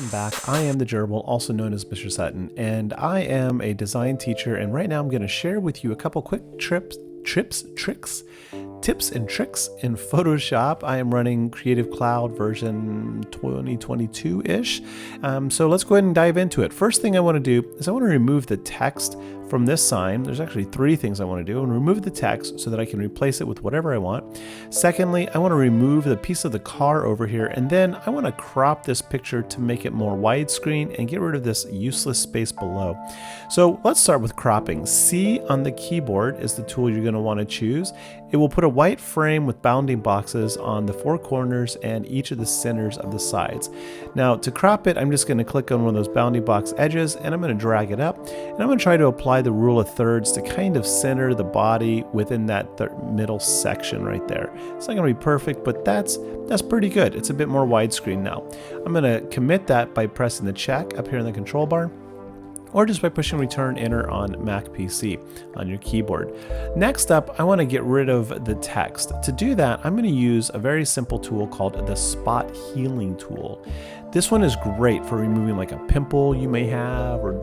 welcome back. I am the Gerbil, also known as Mr. Sutton, and I am a design teacher, and right now I'm going to share with you a couple quick tips and tricks in Photoshop. I am running Creative Cloud version 2022-ish. So let's go ahead and dive into it. First thing I want to do is I want to remove the text from this sign. There's actually three things I want to do. I want to remove the text so that I can replace it with whatever I want. Secondly, I want to remove the piece of the car over here, and then I want to crop this picture to make it more widescreen and get rid of this useless space below. So let's start with cropping. C on the keyboard is the tool you're going to want to choose. It will put a white frame with bounding boxes on the four corners and each of the centers of the sides. Now to crop it, I'm just going to click on one of those bounding box edges and I'm going to drag it up, and I'm going to try to apply the rule of thirds to kind of center the body within that middle section right there. It's not going to be perfect, but that's pretty good. It's a bit more widescreen now. I'm going to commit that by pressing the check up here in the control bar, or just by pushing Return Enter on Mac PC on your keyboard. Next up, I want to get rid of the text. To do that, I'm going to use a very simple tool called the Spot Healing tool. This one is great for removing like a pimple you may have, or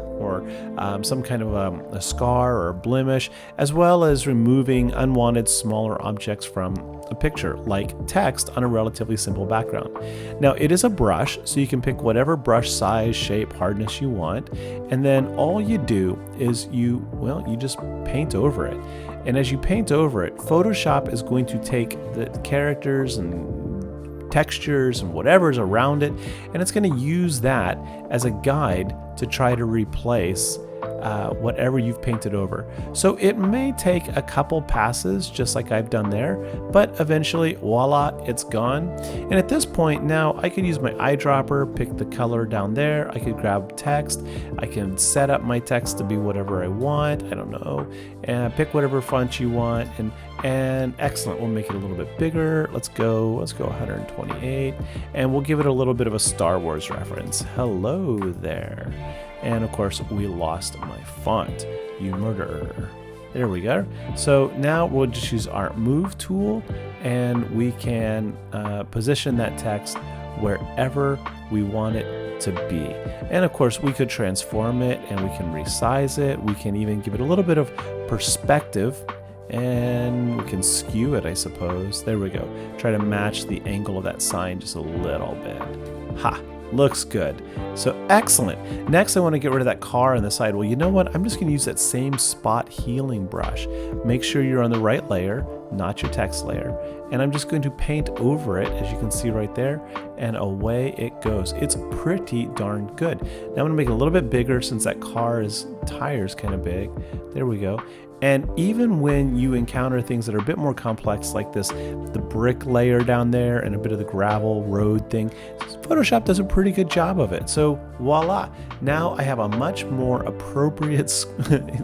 some kind of a scar or a blemish, as well as removing unwanted smaller objects from a picture, like text on a relatively simple background. Now it is a brush, so you can pick whatever brush size, shape, hardness you want, and then all you do is you just paint over it. And as you paint over it, Photoshop is going to take the characters and textures and whatever's around it, and it's going to use that as a guide to try to replace whatever you've painted over. So it may take a couple passes, just like I've done there, but eventually, voila, it's gone. And at this point now, I could use my eyedropper, pick the color down there. I could grab text. I can set up my text to be whatever I want. I don't know, and pick whatever font you want. And excellent. We'll make it a little bit bigger. Let's go 128, and we'll give it a little bit of a Star Wars reference. Hello there. And of course, we lost my font, you murderer. There we go. So now we'll just use our Move tool, and we can position that text wherever we want it to be. And of course, we could transform it, and we can resize it. We can even give it a little bit of perspective, and we can skew it, I suppose. There we go. Try to match the angle of that sign just a little bit. Ha! Looks good. So excellent. Next, I want to get rid of that car on the side. Well, you know what? I'm just going to use that same Spot Healing brush. Make sure you're on the right layer, not your text layer. And I'm just going to paint over it, as you can see right there, and away it goes. It's pretty darn good. Now I'm going to make it a little bit bigger since that car's tire is kind of big. There we go. And even when you encounter things that are a bit more complex, like the brick layer down there and a bit of the gravel road thing, Photoshop does a pretty good job of it. So voila, now I have a much more appropriate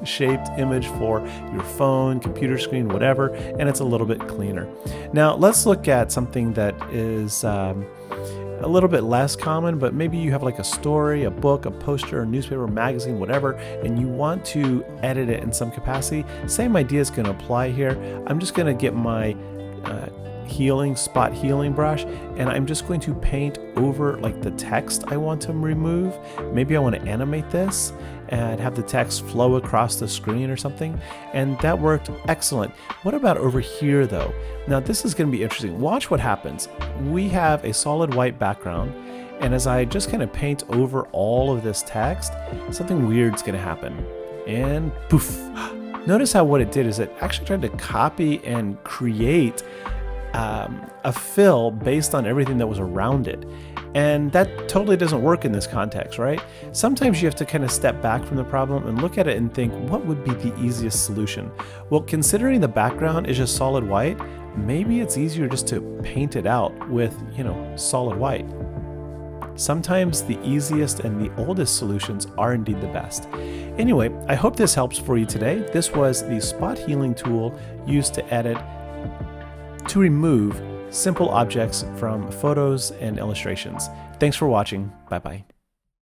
shaped image for your phone, computer screen, whatever, and it's a little bit cleaner. Now let's look at something that is a little bit less common, but maybe you have like a story, a book, a poster, a newspaper, magazine, whatever, and you want to edit it in some capacity. Same idea is going to apply here. I'm just going to get my Spot Healing brush, and I'm just going to paint over like the text I want to remove. Maybe I want to animate this and have the text flow across the screen or something, and that worked excellent. What about over here though? Now this is going to be interesting. Watch what happens. We have a solid white background, and as I just kind of paint over all of this text, something weird's going to happen, and poof. Notice how what it did is it actually tried to copy and create a fill based on everything that was around it. And that totally doesn't work in this context, right? Sometimes you have to kind of step back from the problem and look at it and think, what would be the easiest solution? Well, considering the background is just solid white, maybe it's easier just to paint it out with, solid white. Sometimes the easiest and the oldest solutions are indeed the best. Anyway, I hope this helps for you today. This was the Spot Healing tool used to remove simple objects from photos and illustrations. Thanks for watching. Bye-bye.